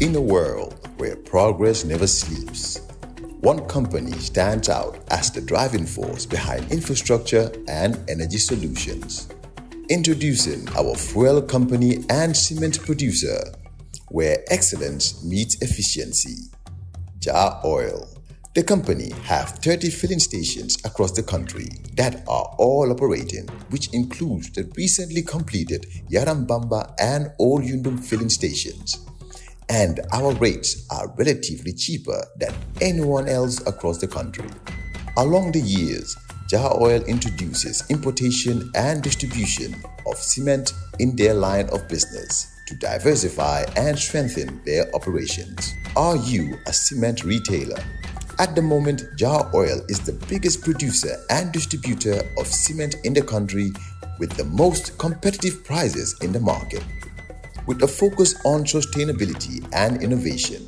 In a world where progress never sleeps, one company stands out as the driving force behind infrastructure and energy solutions. Introducing our fuel company and cement producer, where excellence meets efficiency. Jar Oil. The company have 30 filling stations across the country that are all operating, which includes the recently completed Yarambamba and Old Yundum filling stations. And our rates are relatively cheaper than anyone else across the country. Along the years, Jar Oil introduces importation and distribution of cement in their line of business to diversify and strengthen their operations. Are you a cement retailer? At the moment, Jar Oil is the biggest producer and distributor of cement in the country with the most competitive prices in the market. With a focus on sustainability and innovation,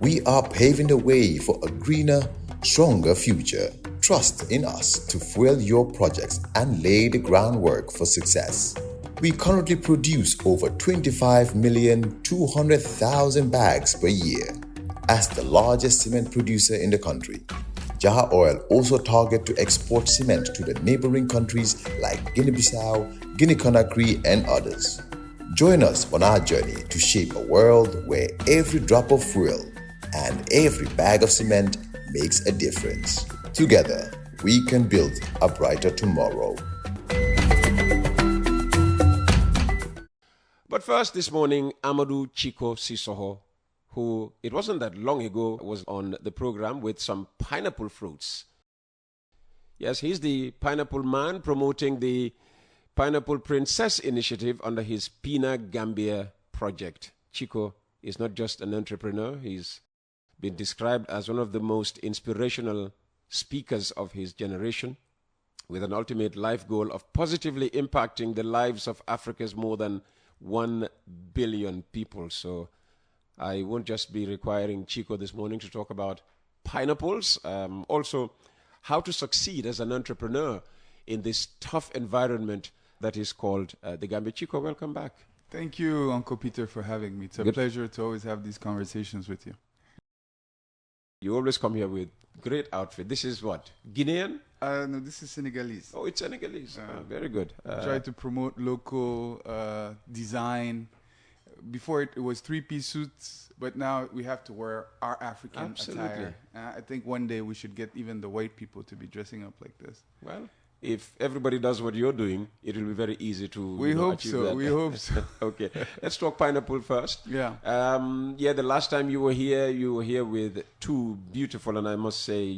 we are paving the way for a greener, stronger future. Trust in us to fuel your projects and lay the groundwork for success. We currently produce over 25,200,000 bags per year. As the largest cement producer in the country, Jar Oil also targets to export cement to the neighboring countries like Guinea-Bissau, Guinea-Conakry, and others. Join us on our journey to shape a world where every drop of fuel and every bag of cement makes a difference. Together, we can build a brighter tomorrow. But first this morning, Amadou Chico Sissoho, who it wasn't that long ago was on the program with some pineapple fruits. Yes, he's the pineapple man promoting the Pineapple Princess initiative under his Pina Gambia project. Chico is not just an entrepreneur, he's been described as one of the most inspirational speakers of his generation, with an ultimate life goal of positively impacting the lives of Africa's more than 1 billion people. So I won't just be requiring Chico this morning to talk about pineapples, also how to succeed as an entrepreneur in this tough environment that is called the Gambia. Chico, welcome back. Thank you, Uncle Peter, for having me. It's a pleasure to always have these conversations with you. You always come here with great outfit. This is what? Guinean? No, this is Senegalese. Oh, it's Senegalese. Very good. Try to promote local design. Before it was three-piece suits, but now we have to wear our African attire. I think one day we should get even the white people to be dressing up like this. Well, if everybody does what you're doing, it will be very easy to achieve that. We hope so. Okay, let's talk pineapple first. Yeah. The last time you were here with two beautiful, and I must say,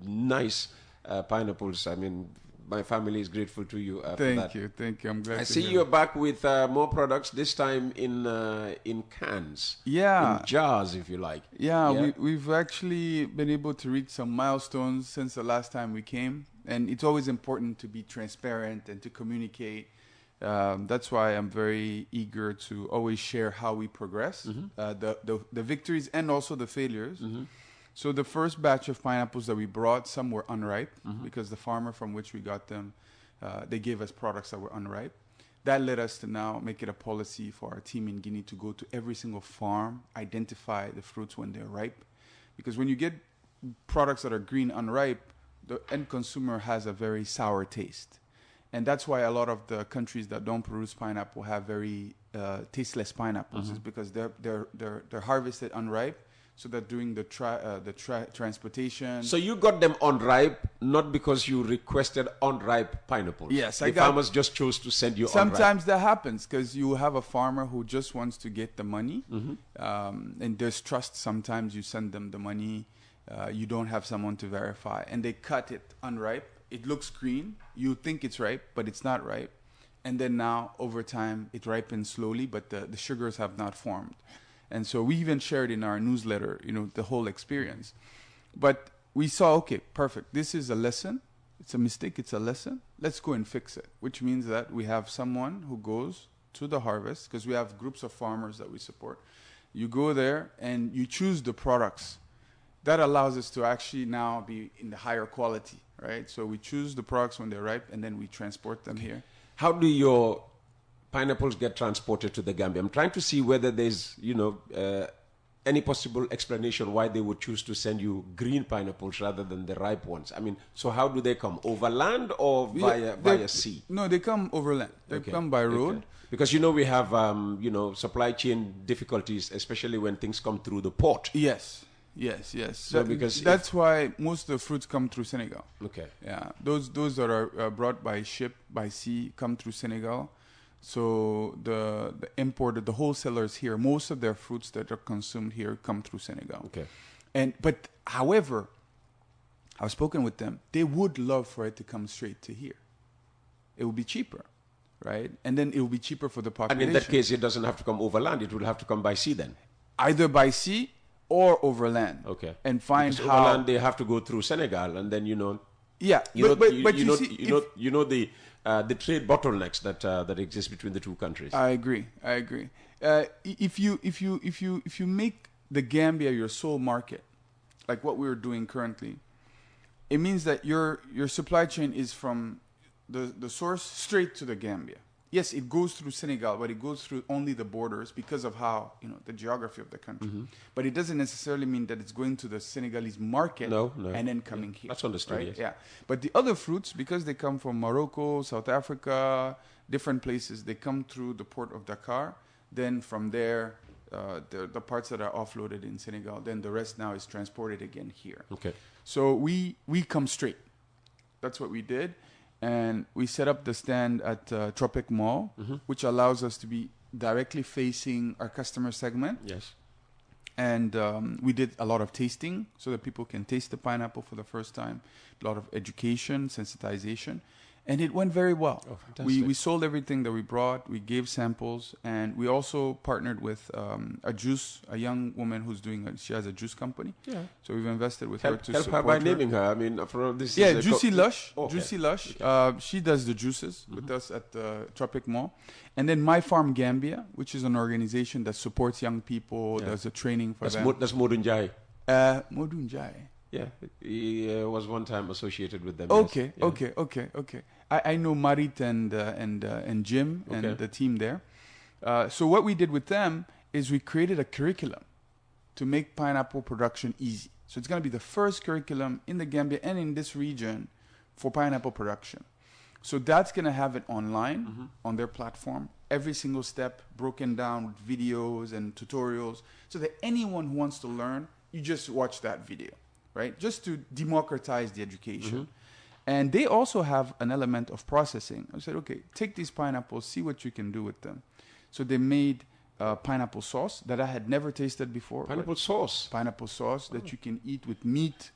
nice pineapples. I mean, my family is grateful to you for that. Thank you. I'm glad. I see you're back with more products. This time in cans. Yeah. In jars, if you like. Yeah. We've actually been able to reach some milestones since the last time we came, and it's always important to be transparent and to communicate. That's why I'm very eager to always share how we progress, the victories and also the failures. Mm-hmm. So the first batch of pineapples that we brought, some were unripe because the farmer from which we got them, they gave us products that were unripe. That led us to now make it a policy for our team in Guinea to go to every single farm, identify the fruits when they're ripe. Because when you get products that are green unripe, the end consumer has a very sour taste. And that's why a lot of the countries that don't produce pineapple have very tasteless pineapples, is because they're harvested unripe. So that during the transportation. So you got them unripe, not because you requested unripe pineapples. Yes, the farmers just chose to send you. Sometimes unripe. That happens because you have a farmer who just wants to get the money, and there's trust. Sometimes you send them the money, you don't have someone to verify, and they cut it unripe. It looks green. You think it's ripe, but it's not ripe. And then now, over time, it ripens slowly, but the sugars have not formed. And so we even shared in our newsletter, the whole experience. But we saw, okay, perfect. This is a lesson. It's a mistake. It's a lesson. Let's go and fix it, which means that we have someone who goes to the harvest, because we have groups of farmers that we support. You go there and you choose the products. That allows us to actually now be in the higher quality, right? So we choose the products when they're ripe, and then we transport them here. How do your pineapples get transported to the Gambia. I'm trying to see whether there's, any possible explanation why they would choose to send you green pineapples rather than the ripe ones. I mean, so how do they come? Over land or via sea? No, they come overland. They come by road. Okay. Because, we have, supply chain difficulties, especially when things come through the port. Yes. So that's why most of the fruits come through Senegal. Okay. Yeah, those that are brought by ship, by sea, come through Senegal. So the imported, the wholesalers here, most of their fruits that are consumed here come through Senegal. Okay. But however, I've spoken with them. They would love for it to come straight to here. It would be cheaper, right? And then it will be cheaper for the population. And in that case, it doesn't have to come overland. It will have to come by sea then. Either by sea or overland. Okay. And find because how overland they have to go through Senegal, and then Yeah, the trade bottlenecks that exist between the two countries. I agree. If you make the Gambia your sole market, like what we're doing currently, it means that your supply chain is from the source straight to the Gambia. Yes, it goes through Senegal, but it goes through only the borders because of how, the geography of the country. Mm-hmm. But it doesn't necessarily mean that it's going to the Senegalese market and then coming here. That's understood, right? yes. Yeah. But the other fruits, because they come from Morocco, South Africa, different places, they come through the port of Dakar. Then from there, the parts that are offloaded in Senegal, then the rest now is transported again here. Okay. So we come straight. That's what we did. And we set up the stand at Tropic Mall, mm-hmm. which allows us to be directly facing our customer segment. Yes. And we did a lot of tasting so that people can taste the pineapple for the first time. A lot of education, sensitization. And it went very well. Oh, fantastic. We sold everything that we brought. We gave samples. And we also partnered with a young woman who's she has a juice company. Yeah. So we've invested with her to help support her by her. naming her. I mean, for this. Yeah, Juicy Lush. Okay. Juicy Lush. She does the juices mm-hmm. with us at the Tropic Mall. And then My Farm Gambia, which is an organization that supports young people, does the training for them. That's Modunjai. Modunjai. Yeah, he was one time associated with them. Okay, yes. Okay. I know Marit and Jim and the team there. So what we did with them is we created a curriculum to make pineapple production easy. So it's going to be the first curriculum in the Gambia and in this region for pineapple production. So that's going to have it online mm-hmm. on their platform. Every single step broken down with videos and tutorials so that anyone who wants to learn, you just watch that video. Right, just to democratize the education. Mm-hmm. And they also have an element of processing. I said, okay, take these pineapples, see what you can do with them. So they made pineapple sauce that I had never tasted before. Pineapple sauce that you can eat with meat,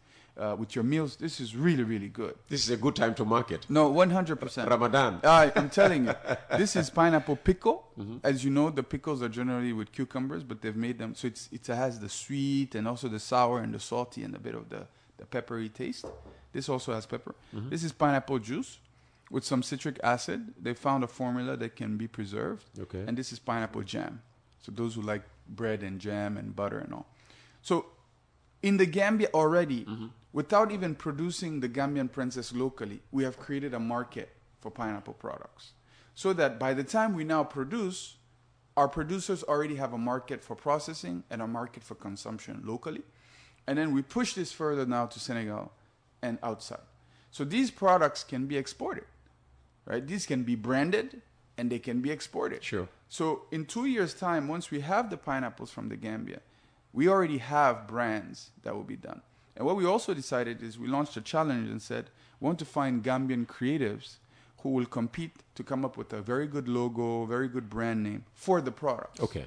with your meals. This is really, really good. This is a good time to market. No, 100%. Ramadan. I'm telling you. This is pineapple pickle. Mm-hmm. As you know, the pickles are generally with cucumbers, but they've made them. So it has the sweet and also the sour and the salty and a bit of the peppery taste. This also has pepper. Mm-hmm. This is pineapple juice with some citric acid. They found a formula that can be preserved. Okay. And this is pineapple jam. So those who like bread and jam and butter and all. So in the Gambia already, mm-hmm. without even producing the Gambian princess locally, we have created a market for pineapple products. So that by the time we now produce, our producers already have a market for processing and a market for consumption locally. And then we push this further now to Senegal and outside. So these products can be exported, right? These can be branded and they can be exported. Sure. So in 2 years' time, once we have the pineapples from the Gambia, we already have brands that will be done. And what we also decided is we launched a challenge and said, we want to find Gambian creatives who will compete to come up with a very good logo, very good brand name for the products. Okay.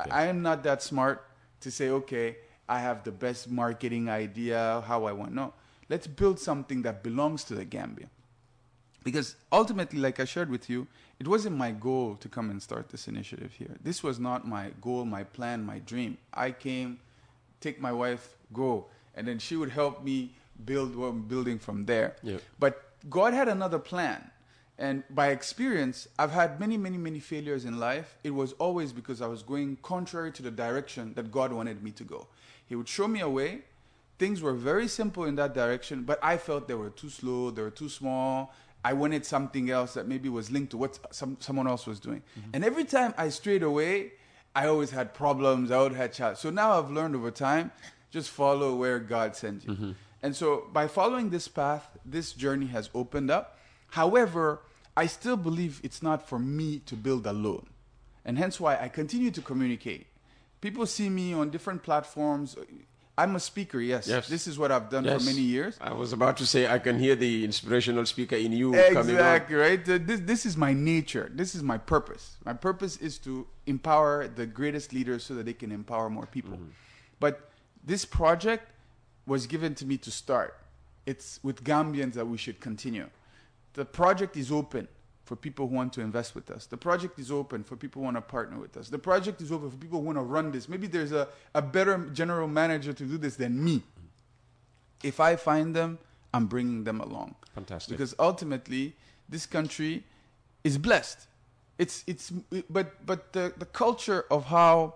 I am not that smart to say, okay, I have the best marketing idea, how I want. No, let's build something that belongs to the Gambia. Because ultimately, like I shared with you, it wasn't my goal to come and start this initiative here. This was not my goal, my plan, my dream. I came, take my wife, go, and then she would help me build what I'm building from there. Yeah. But God had another plan. And by experience, I've had many, many, many failures in life. It was always because I was going contrary to the direction that God wanted me to go. He would show me a way. Things were very simple in that direction, but I felt they were too slow, they were too small. I wanted something else that maybe was linked to what someone else was doing. And every time I strayed away, I always had problems. I always had challenges. So now I've learned over time, just follow where God sends you. And so by following this path, this journey has opened up. However, I still believe it's not for me to build alone. And hence why I continue to communicate. People see me on different platforms. I'm a speaker, yes. This is what I've done for many years. I was about to say, I can hear the inspirational speaker in you coming on. Exactly, right? This is my nature. This is my purpose. My purpose is to empower the greatest leaders so that they can empower more people. But this project was given to me to start. It's with Gambians that we should continue. The project is open for people who want to invest with us. The project is open for people who want to partner with us. The project is open for people who want to run this. Maybe there's a better general manager to do this than me. If I find them, I'm bringing them along. Fantastic. Because ultimately, this country is blessed. But the culture of how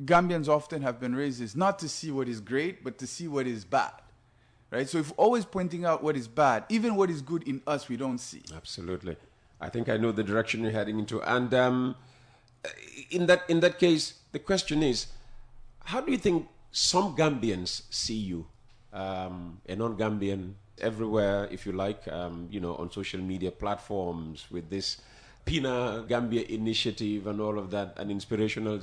Gambians often have been raised is not to see what is great, but to see what is bad. Right? So if always pointing out what is bad, even what is good in us, we don't see. Absolutely. I think I know the direction you're heading into. And in that case, the question is, how do you think some Gambians see you? A non-Gambian everywhere, if you like, on social media platforms with this Pina Gambia initiative and all of that, an inspirational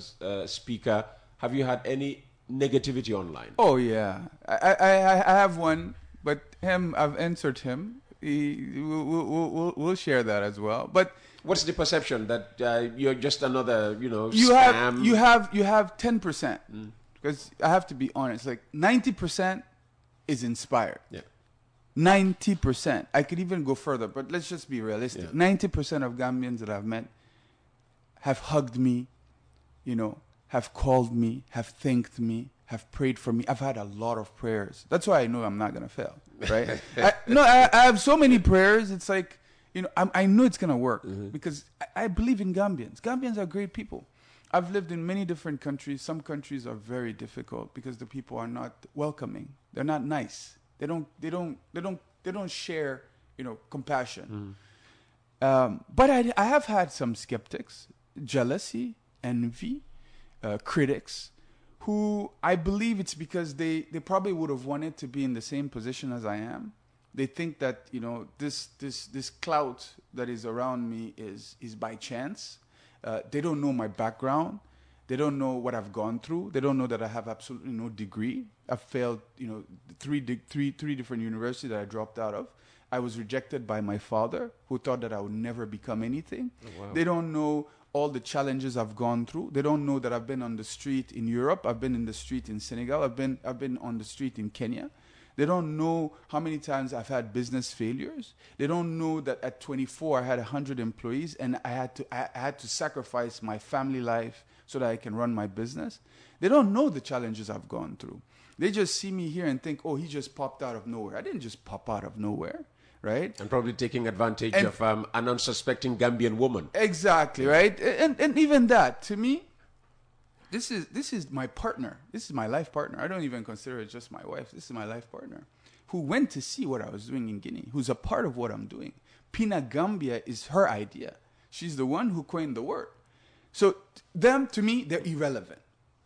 speaker. Have you had any negativity online? Oh, yeah. I have one, but I've answered him. We'll share that as well. But what's the perception that you're just another, spam? You have 10%. Because I have to be honest, like 90% is inspired. Yeah. 90%. I could even go further, but let's just be realistic. 90% of Gambians that I've met have hugged me, have called me, have thanked me, have prayed for me. I've had a lot of prayers. That's why I know I'm not going to fail, right? I have so many prayers. It's like, I know it's going to work because I believe in Gambians. Gambians are great people. I've lived in many different countries. Some countries are very difficult because the people are not welcoming. They're not nice. They don't share, compassion. But I have had some skeptics, jealousy, envy, critics, who I believe it's because they probably would have wanted to be in the same position as I am. They think that this clout that is around me is by chance. They don't know my background. They don't know what I've gone through. They don't know that I have absolutely no degree. I've failed, three different universities that I dropped out of. I was rejected by my father, who thought that I would never become anything. Oh, wow. They don't know all the challenges I've gone through. They don't know that I've been on the street in Europe. I've been in the street in Senegal. I've been on the street in Kenya. They don't know how many times I've had business failures. They don't know that at 24 I had 100 employees and I had to sacrifice my family life so that I can run my business. They don't know the challenges I've gone through. They just see me here and think, oh, he just popped out of nowhere. I didn't just pop out of nowhere, right? And probably taking advantage of an unsuspecting Gambian woman. Exactly, right? And even that, to me, this is my partner. This is my life partner. I don't even consider it just my wife. This is my life partner who went to see what I was doing in Guinea, who's a part of what I'm doing. Pina Gambia is her idea. She's the one who coined the word. So them, to me, they're irrelevant,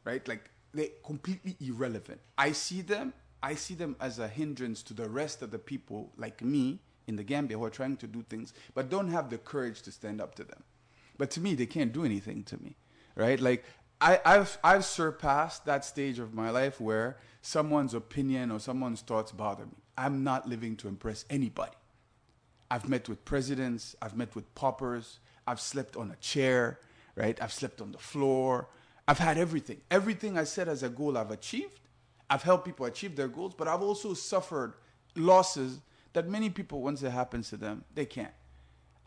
right? Like, they're completely irrelevant. I see them as a hindrance to the rest of the people like me in the Gambia who are trying to do things, but don't have the courage to stand up to them. But to me, they can't do anything to me, right? Like, I've surpassed that stage of my life where someone's opinion or someone's thoughts bother me. I'm not living to impress anybody. I've met with presidents. I've met with paupers. I've slept on a chair, right? I've slept on the floor. I've had everything. Everything I set as a goal I've achieved. I've helped people achieve their goals, but I've also suffered losses that many people, once it happens to them, they can't.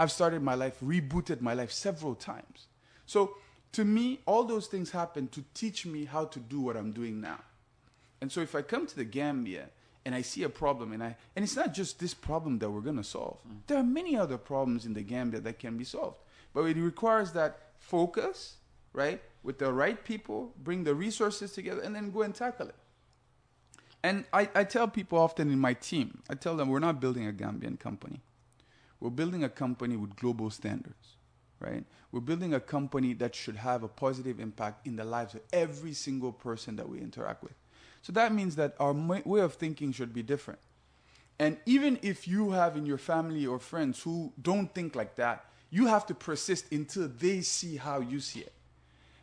I've started my life, rebooted my life several times. So to me, all those things happen to teach me how to do what I'm doing now. And so if I come to the Gambia and I see a problem, and it's not just this problem that we're going to solve. There are many other problems in the Gambia that can be solved. But it requires that focus, right, with the right people, bring the resources together, and then go and tackle it. And I tell people often in my team, I tell them we're not building a Gambian company. we're building a company with global standards, right? We're building a company that should have a positive impact in the lives of every single person that we interact with. So that means that our way of thinking should be different. And even if you have in your family or friends who don't think like that, you have to persist until they see how you see it.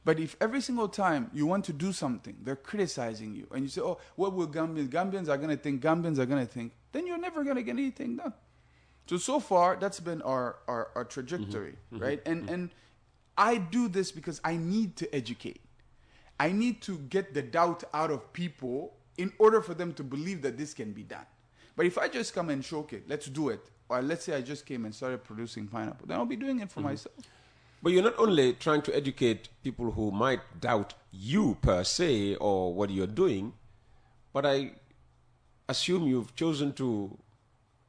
But if every single time you want to do something, they're criticizing you, and you say, oh, what will Gambians are going to think, Gambians are going to think, then you're never going to get anything done. So far, that's been our trajectory, right? And I do this because I need to educate. I need to get the doubt out of people in order for them to believe that this can be done. But if I just come and show, okay, let's do it, or let's say I just came and started producing pineapple, then I'll be doing it for myself. But you're not only trying to educate people who might doubt you per se or what you're doing, but I assume you've chosen to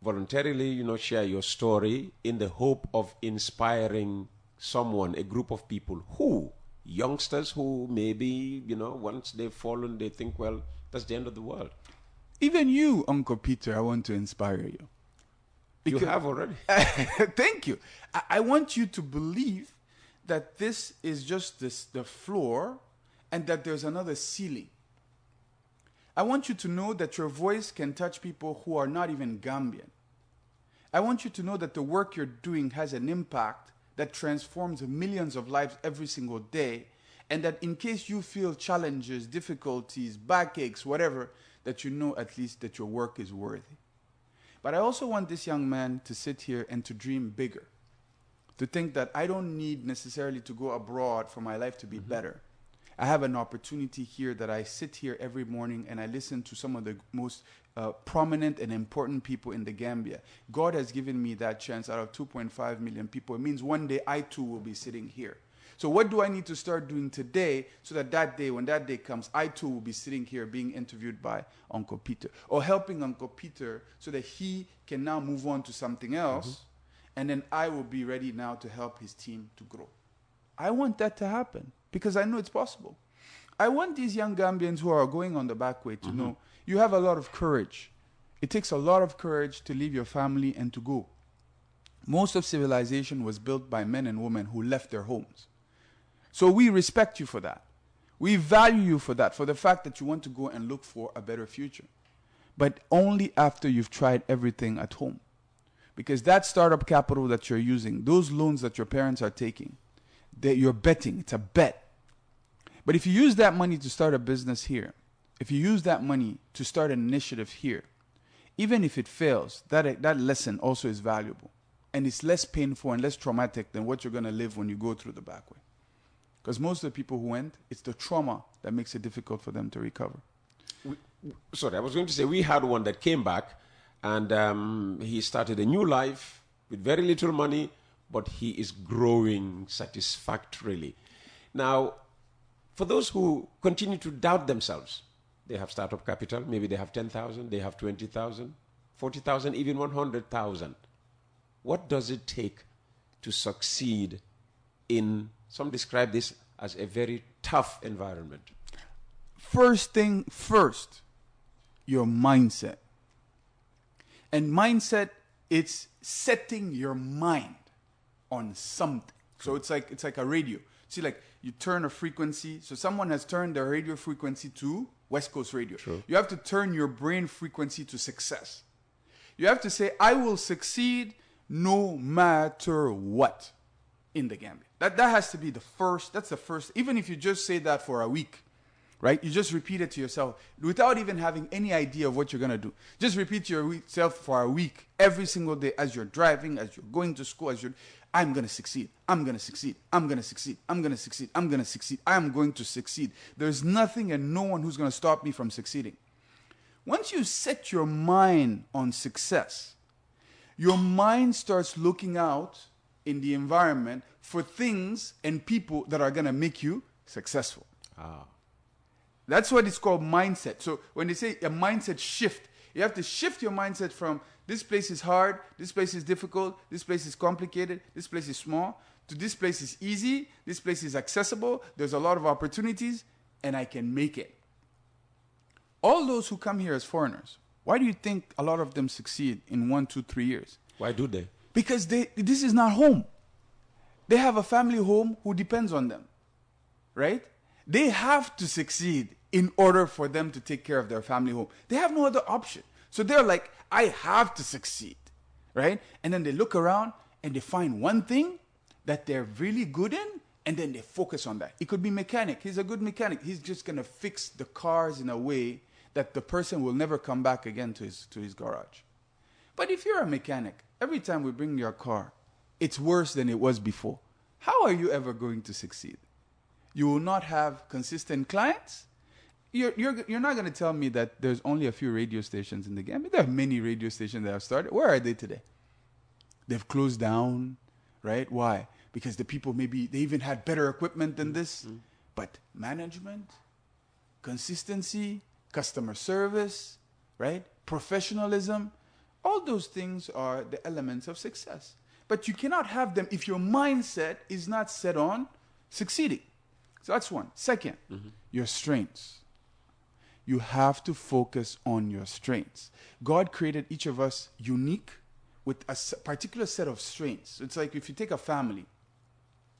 voluntarily, share your story in the hope of inspiring someone, a group of people youngsters who maybe, once they've fallen, they think, well, that's the end of the world. Even you, Uncle Peter, I want to inspire you. You have already. Thank you. I want you to believe that this is just the floor and that there's another ceiling. I want you to know that your voice can touch people who are not even Gambian. I want you to know that the work you're doing has an impact that transforms millions of lives every single day, and that in case you feel challenges, difficulties, backaches, whatever, that you know at least that your work is worthy. But I also want this young man to sit here and to dream bigger, to think that I don't need necessarily to go abroad for my life to be better. I have an opportunity here that I sit here every morning and I listen to some of the most prominent and important people in the Gambia. God has given me that chance out of 2.5 million people. It means one day I too will be sitting here. So what do I need to start doing today so that day, when that day comes, I too will be sitting here being interviewed by Uncle Peter, or helping Uncle Peter so that he can now move on to something else, and then I will be ready now to help his team to grow. I want that to happen because I know it's possible. I want these young Gambians who are going on the back way to know you have a lot of courage. It takes a lot of courage to leave your family and to go. Most of civilization was built by men and women who left their homes. So we respect you for that. We value you for that, for the fact that you want to go and look for a better future. But only after you've tried everything at home. Because that startup capital that you're using, those loans that your parents are taking, that you're betting, it's a bet. But if you use that money to start a business here, if you use that money to start an initiative here, even if it fails, that lesson also is valuable. And it's less painful and less traumatic than what you're going to live when you go through the back way. Because most of the people who went, it's the trauma that makes it difficult for them to recover. I was going to say, we had one that came back and he started a new life with very little money, but he is growing satisfactorily. Now, for those who continue to doubt themselves, they have startup capital, maybe they have 10,000, they have 20,000, 40,000, even 100,000. What does it take to succeed in, some describe this as a very tough environment? First thing first, your mindset. And mindset, it's setting your mind on something. So it's like a radio. See, like you turn a frequency. So someone has turned their radio frequency to West Coast radio. True. You have to turn your brain frequency to success. You have to say, I will succeed no matter what in the Gambia. That has to be the first, that's the first, even if you just say that for a week, right? You just repeat it to yourself without even having any idea of what you're going to do. Just repeat to yourself for a week, every single day, as you're driving, as you're going to school, I'm going to succeed. I'm going to succeed. I'm going to succeed. I'm going to succeed. I'm going to succeed. I'm going to succeed. There's nothing and no one who's going to stop me from succeeding. Once you set your mind on success, your mind starts looking out in the environment for things and people that are going to make you successful. That's what it's called, mindset. So when they say a mindset shift, you have to shift your mindset from this place is hard, this place is difficult, this place is complicated, this place is small, to this place is easy, this place is accessible, there's a lot of opportunities, and I can make it. All those who come here as foreigners, why do you think a lot of them succeed in 1, 2, 3 years? Why do they? Because this is not home. They have a family home who depends on them, right? They have to succeed in order for them to take care of their family home. They have no other option. So they're like, I have to succeed, right? And then they look around and they find one thing that they're really good in, and then they focus on that. It could be mechanic. He's a good mechanic. He's just going to fix the cars in a way that the person will never come back again to his garage. But if you're a mechanic, every time we bring your car, it's worse than it was before. How are you ever going to succeed? You will not have consistent clients. You're not going to tell me that there's only a few radio stations in the Gambia. There are many radio stations that have started. Where are they today? They've closed down, right? Why? Because the people, maybe they even had better equipment than this. Mm-hmm. But management, consistency, customer service, right? Professionalism, all those things are the elements of success. But you cannot have them if your mindset is not set on succeeding. So that's one. Second, your strengths. You have to focus on your strengths. God created each of us unique with a particular set of strengths. It's like if you take a family.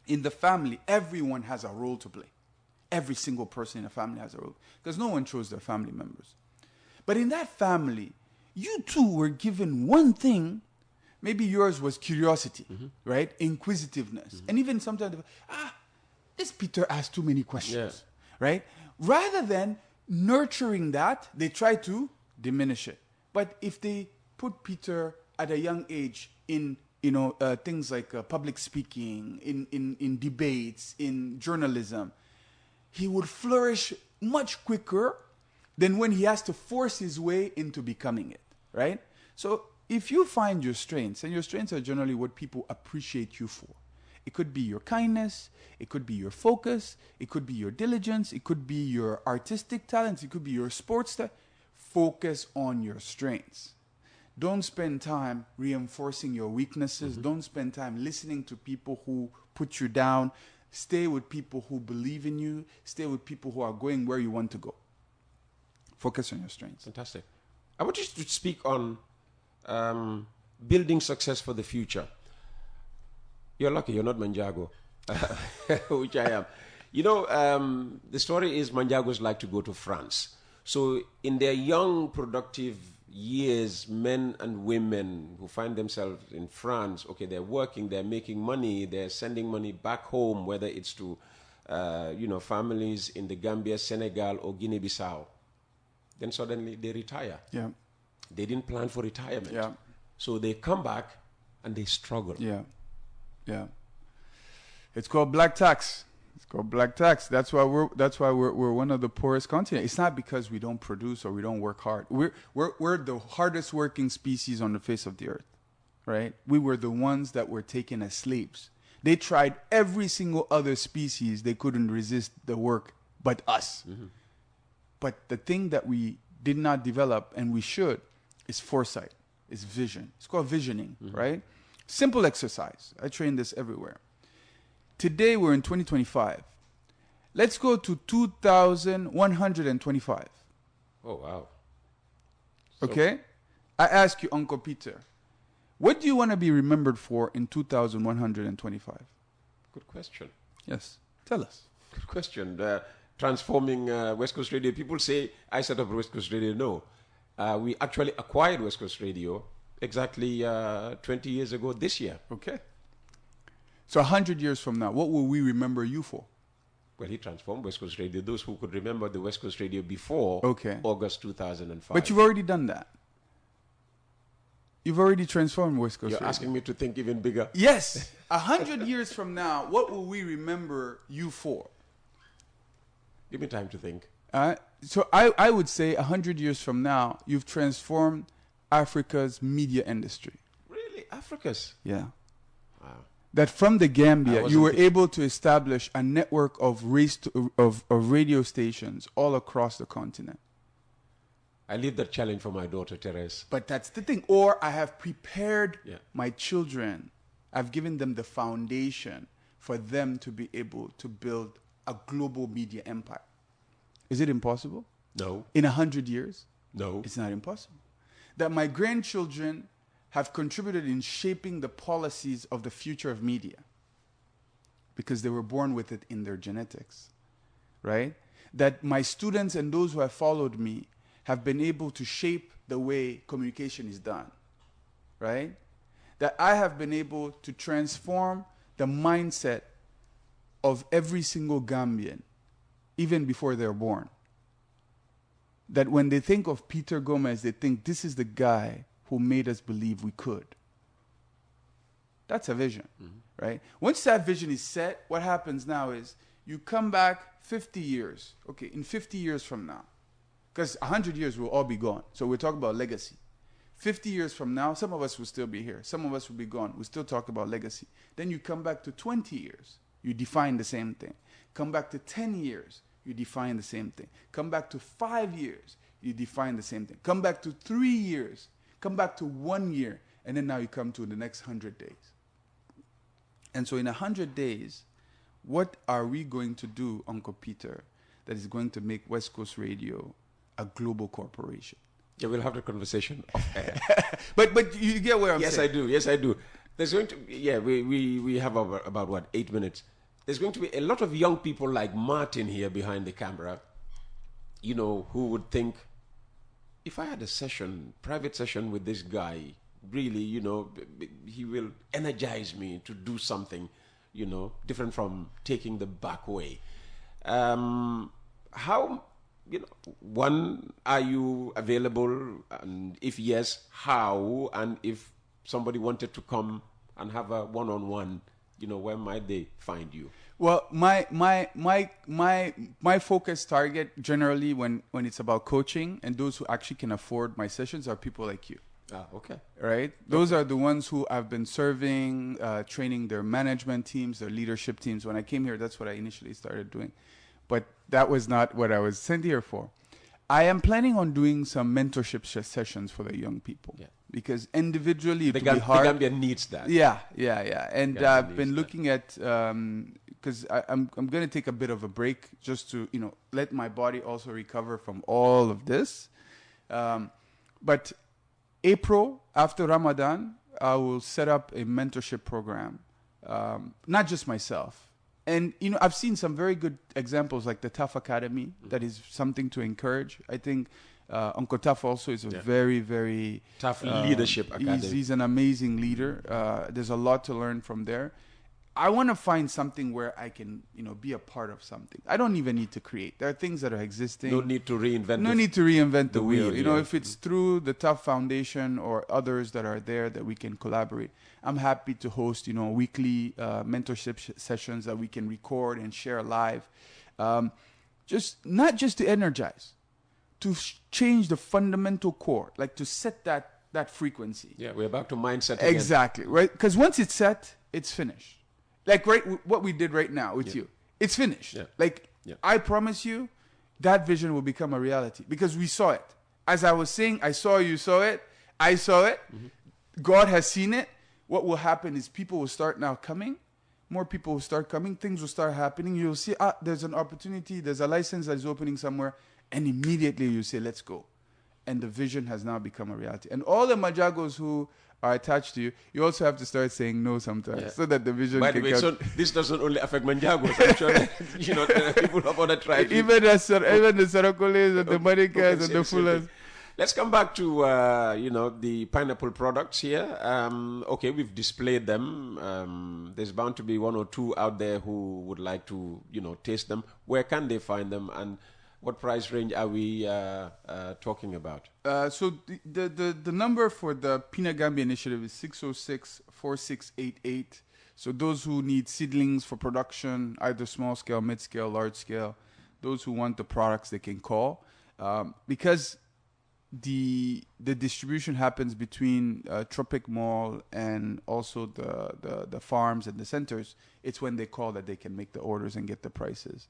In the family, everyone has a role to play. Every single person in a family has a role. Because no one chose their family members. But in that family, you too were given one thing. Maybe yours was curiosity, right? Inquisitiveness. And even sometimes, this Peter asks too many questions, right? Rather than nurturing that, they try to diminish it. But if they put Peter at a young age in things like public speaking, in debates, in journalism, he would flourish much quicker than when he has to force his way into becoming it, right? So if you find your strengths, and your strengths are generally what people appreciate you for. It could be your kindness, it could be your focus, it could be your diligence, it could be your artistic talents, it could be your sports talent. Focus on your strengths. Don't spend time reinforcing your weaknesses. Don't spend time listening to people who put you down. Stay with people who believe in you. Stay with people who are going where you want to go. Focus on your strengths. Fantastic. I want you to speak on building success for the future. You're lucky you're not Manjago, which I am. The story is Manjagos like to go to France. So in their young, productive years, men and women who find themselves in France, okay, they're working, they're making money, they're sending money back home, whether it's to, families in the Gambia, Senegal, or Guinea-Bissau. Then suddenly they retire. Yeah. They didn't plan for retirement. Yeah. So they come back and they struggle. Yeah. Yeah. It's called black tax. It's called black tax. That's why we're one of the poorest continents. It's not because we don't produce or we don't work hard. We're the hardest working species on the face of the earth, right? We were the ones that were taken as slaves. They tried every single other species. They couldn't resist the work but us. But the thing that we did not develop, and we should, is foresight, is vision. It's called visioning, right? Simple exercise. I train this everywhere. Today we're in 2025. Let's go to 2125. Oh, wow. Okay? I ask you, Uncle Peter, what do you want to be remembered for in 2125? Good question. Yes. Tell us. Good question. Transforming West Coast Radio. People say, I set up West Coast Radio. No. We actually acquired West Coast Radio exactly 20 years ago this year. Okay. So 100 years from now, what will we remember you for? Well, he transformed West Coast Radio. Those who could remember the West Coast Radio before August 2005. But you've already done that. You've already transformed West Coast Radio. You're asking me to think even bigger. Yes. 100 years from now, what will we remember you for? Give me time to think. So I would say 100 years from now, you've transformed Africa's media industry. Really? Africa's? Yeah. Wow. That from the Gambia, you were able to establish a network of radio stations all across the continent. I leave that challenge for my daughter, Therese. But that's the thing. Or I have prepared my children. I've given them the foundation for them to be able to build a global media empire. Is it impossible? No. In 100 years? No. It's not impossible. That my grandchildren have contributed in shaping the policies of the future of media because they were born with it in their genetics, right? That my students and those who have followed me have been able to shape the way communication is done, right? That I have been able to transform the mindset of every single Gambian, even before they're born. That when they think of Peter Gomez, they think this is the guy who made us believe we could. That's a vision, right? Once that vision is set, what happens now is you come back 50 years. Okay, in 50 years from now, because 100 years will all be gone. So we're talking about legacy. 50 years from now, some of us will still be here. Some of us will be gone. We'll still talk about legacy. Then you come back to 20 years. You define the same thing. Come back to 10 years. You define the same thing. Come back to 5 years. You define the same thing. Come back to 3 years. Come back to 1 year. And then now you come to the next 100 days. And so in 100 days, what are we going to do, Uncle Peter, that is going to make West Coast Radio a global corporation? Yeah, we'll have the conversation off air. but you get where I'm saying. Yes, I do. There's going to be, we have about what, 8 minutes. There's going to be a lot of young people like Martin here behind the camera, you know, who would think, if I had a private session with this guy, really, you know, he will energize me to do something, you know, different from taking the back way. How, you know, one, are you available? And if yes, how? And if somebody wanted to come and have a one-on-one, you know, where might they find you? Well, my focus target generally when it's about coaching and those who actually can afford my sessions are people like you. Ah, okay. Right? Those are the ones who I've been serving, training their management teams, their leadership teams. When I came here, that's what I initially started doing. But that was not what I was sent here for. I am planning on doing some mentorship sessions for the young people. Yeah. Because individually it will be hard. The Gambia needs that. Yeah. And I've been looking at, because I'm going to take a bit of a break just to, you know, let my body also recover from all of this. But April, after Ramadan, I will set up a mentorship program, not just myself. And, you know, I've seen some very good examples like the TAF Academy. That is something to encourage. I think Uncle TAF also is a very, very... TAF Leadership Academy. He's an amazing leader. There's a lot to learn from there. I want to find something where I can, you know, be a part of something. I don't even need to create. There are things that are existing. No need to reinvent the wheel. You know, if it's through the TAF Foundation or others that are there that we can collaborate, I'm happy to host, you know, weekly mentorship sessions that we can record and share live. Not just to energize, to change the fundamental core, like to set that frequency. Yeah, we're back to mindset again. Exactly, right? Because once it's set, it's finished. Like what we did right now with you, it's finished. Yeah. Like I promise you, that vision will become a reality because we saw it. As I was saying, I saw you saw it. I saw it. Mm-hmm. God has seen it. What will happen is people will start now coming. More people will start coming. Things will start happening. You'll see, there's an opportunity. There's a license that is opening somewhere. And immediately you say, let's go. And the vision has now become a reality. And all the Majagos who are attached to you, you also have to start saying no sometimes so that the vision can come. So this doesn't only affect Manjagos. I'm sure that, you know, people of other tribes. Even the Sarakoles and the Manikas and the Fullers. Let's come back to, you know, the pineapple products here. Okay, we've displayed them. There's bound to be one or two out there who would like to, you know, taste them. Where can they find them? And what price range are we talking about? So the number for the Pina Gambia initiative is 606-4688. So those who need seedlings for production, either small scale, mid scale, large scale, those who want the products, they can call. Because the distribution happens between Tropic Mall and also the farms and the centers, it's when they call that they can make the orders and get the prices.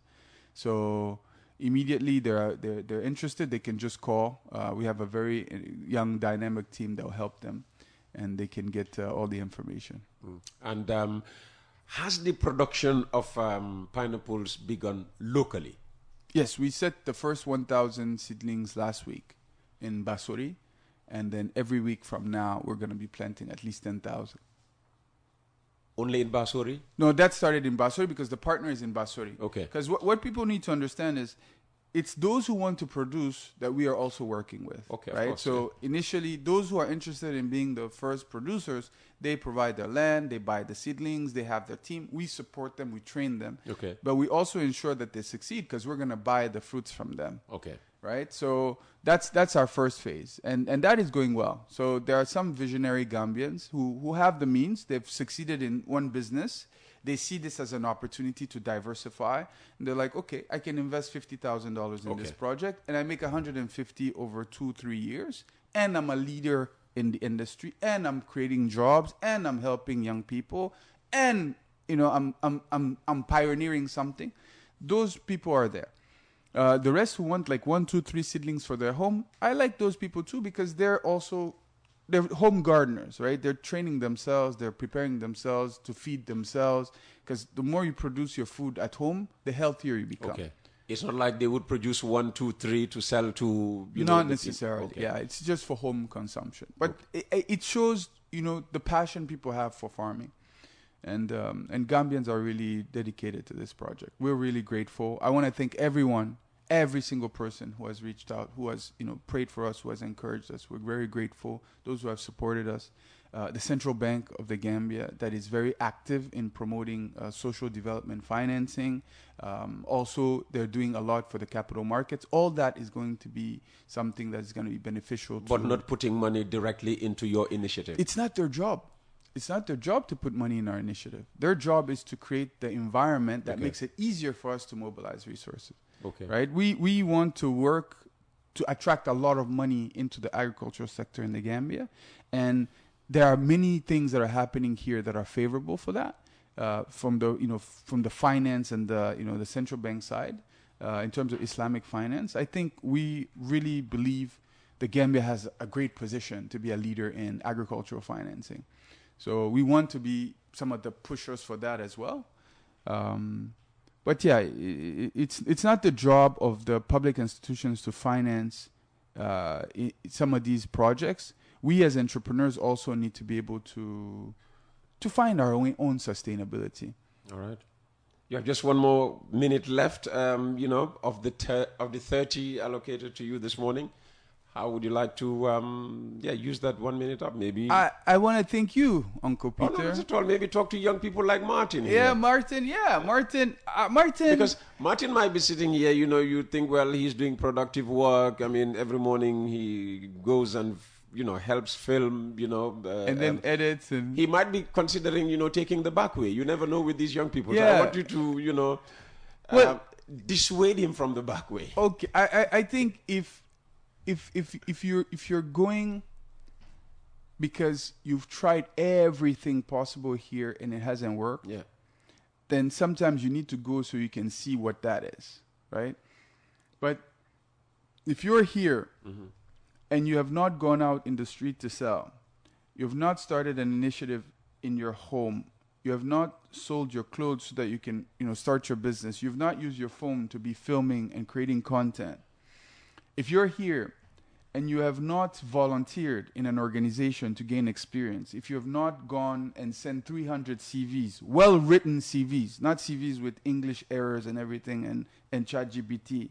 So immediately they're interested, they can just call. We have a very young, dynamic team that will help them, and they can get all the information. And has the production of pineapples begun locally? Yes, we set the first 1,000 seedlings last week in Basuri, And then every week from now, we're going to be planting at least 10,000. Only in Basori? No, that started in Basori because the partner is in Basori. Okay. Because what people need to understand is it's those who want to produce that we are also working with. Okay, of right? course, So initially, those who are interested in being the first producers, they provide their land, they buy the seedlings, they have their team. We support them, we train them. Okay. But we also ensure that they succeed because we're going to buy the fruits from them. Okay. Right? So that's our first phase. And that is going well. So there are some visionary Gambians who have the means. They've succeeded in one business. They see this as an opportunity to diversify. And they're like, okay, I can invest $50,000 in this project and I make 150 over 2-3 years. And I'm a leader in the industry and I'm creating jobs and I'm helping young people and, you know, I'm pioneering something. Those people are there. The rest who want like 1, 2, 3 seedlings for their home, I like those people too because they're home gardeners, right? They're training themselves, they're preparing themselves to feed themselves because the more you produce your food at home, the healthier you become. Okay. It's not like they would produce 1, 2, 3 to sell to, not necessarily. Yeah, it's just for home consumption. But it shows, you know, the passion people have for farming. And Gambians are really dedicated to this project. We're really grateful. I want to thank everyone, every single person who has reached out, who has, you know, prayed for us, who has encouraged us. We're very grateful. Those who have supported us. The Central Bank of the Gambia that is very active in promoting social development financing. Also, they're doing a lot for the capital markets. All that is going to be something that's going to be beneficial. But not putting money directly into your initiative. It's not their job. It's not their job to put money in our initiative. Their job is to create the environment that makes it easier for us to mobilize resources. Okay. Right? We want to work to attract a lot of money into the agricultural sector in the Gambia. And there are many things that are happening here that are favorable for that. From the finance and the central bank side, in terms of Islamic finance, I think we really believe the Gambia has a great position to be a leader in agricultural financing. So we want to be some of the pushers for that as well. But yeah, it's not the job of the public institutions to finance some of these projects. We as entrepreneurs also need to be able to find our own sustainability. All right. You have just one more minute left, of the 30 allocated to you this morning. How would you like to use that 1 minute up? Maybe I want to thank you, Uncle Peter. Oh, no, not at all. Maybe talk to young people like Martin. Yeah, here. Martin. Yeah, Martin. Because Martin might be sitting here. You know, you think, well, he's doing productive work. I mean, every morning he goes and helps film. And then edits, and he might be considering taking the back way. You never know with these young people. Yeah. So I want you to dissuade him from the back way. Okay, I think if you're going because you've tried everything possible here and it hasn't worked, then sometimes you need to go so you can see what that is, right? But if you're here and you have not gone out in the street to sell, you have not started an initiative in your home, you have not sold your clothes so that you can start your business, you've not used your phone to be filming and creating content. If you're here and you have not volunteered in an organization to gain experience, if you have not gone and sent 300 CVs, well-written CVs, not CVs with English errors and everything and ChatGPT,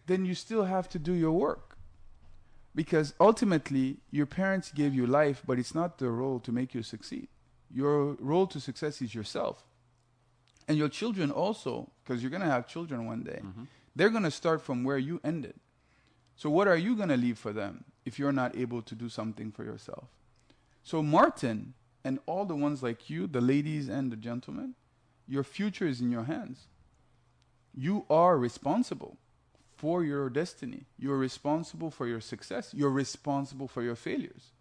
then you still have to do your work. Because ultimately, your parents gave you life, but it's not their role to make you succeed. Your role to success is yourself. And your children also, because you're going to have children one day. They're going to start from where you ended. So what are you going to leave for them if you're not able to do something for yourself? So Martin and all the ones like you, the ladies and the gentlemen, your future is in your hands. You are responsible for your destiny. You're responsible for your success. You're responsible for your failures.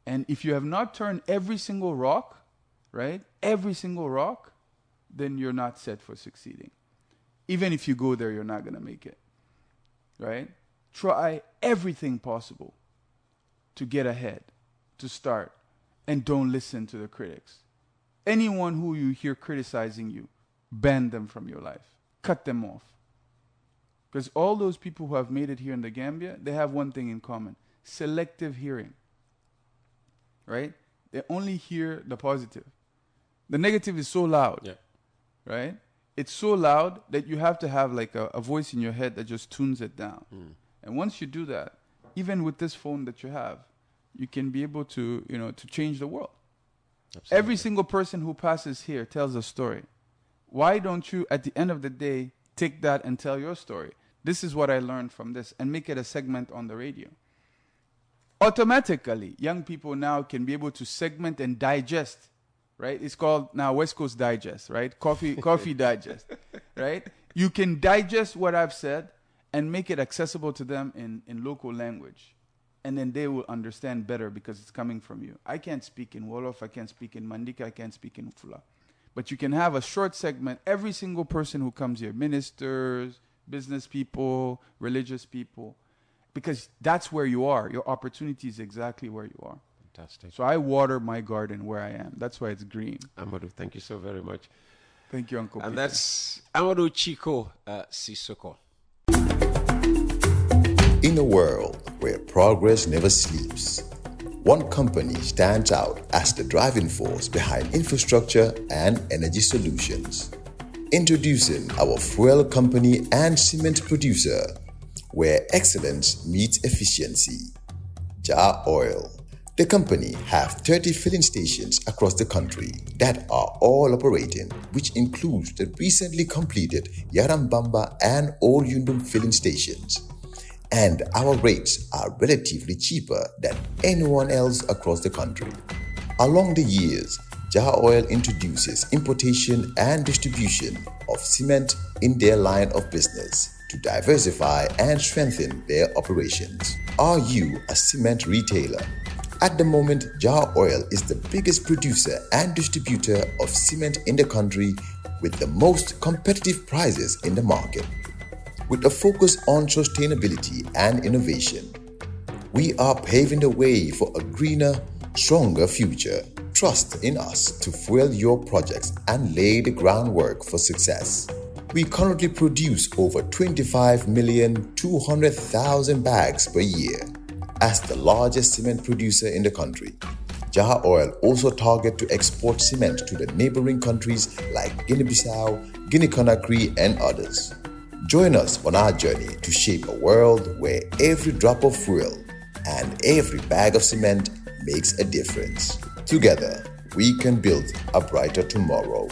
And if you have not turned every single rock, right, every single rock, then you're not set for succeeding. Even if you go there, you're not going to make it, right? Try everything possible to get ahead, to start, and don't listen to the critics. Anyone who you hear criticizing you, ban them from your life. Cut them off. Because all those people who have made it here in the Gambia, they have one thing in common. selective hearing, right? They only hear the positive. The negative is so loud, Yeah. right? It's so loud that you have to have like a voice in your head that just tunes it down. And once you do that, even with this phone that you have, you can be able to, to change the world. Absolutely. Every single person who passes here tells a story. Why don't you, at the end of the day, take that and tell your story? This is what I learned from this, and make it a segment on the radio. Automatically, young people now can be able to segment and digest, right? It's called now West Coast Digest, right? Coffee Digest, right? You can digest what I've said and make it accessible to them in local language. And then they will understand better because it's coming from you. I can't speak in Wolof, I can't speak in Mandika, I can't speak in Fula. But you can have a short segment. Every single person who comes here, ministers, business people, religious people, because that's where you are. Your opportunity is exactly where you are. Fantastic. So I water my garden where I am. That's why it's green. Amadou, thank you so very much. Thank you, Uncle And Peter. that's Amadou Chico Sissoko. In a world where progress never sleeps, one company stands out as the driving force behind infrastructure and energy solutions. Introducing our fuel company and cement producer, where excellence meets efficiency. Jar Oil. The company have 30 filling stations across the country that are all operating, which includes the recently completed Yarambamba and Old Yundum filling stations. And our rates are relatively cheaper than anyone else across the country. Along the years, Jar Oil introduces importation and distribution of cement in their line of business to diversify and strengthen their operations. Are you a cement retailer? At the moment, Jar Oil is the biggest producer and distributor of cement in the country with the most competitive prices in the market. With a focus on sustainability and innovation, we are paving the way for a greener, stronger future. Trust in us to fuel your projects and lay the groundwork for success. We currently produce over 25,200,000 bags per year. As the largest cement producer in the country, Jar Oil also targets to export cement to the neighboring countries like Guinea-Bissau, Guinea-Conakry, and others. Join us on our journey to shape a world where every drop of fuel and every bag of cement makes a difference. Together, we can build a brighter tomorrow.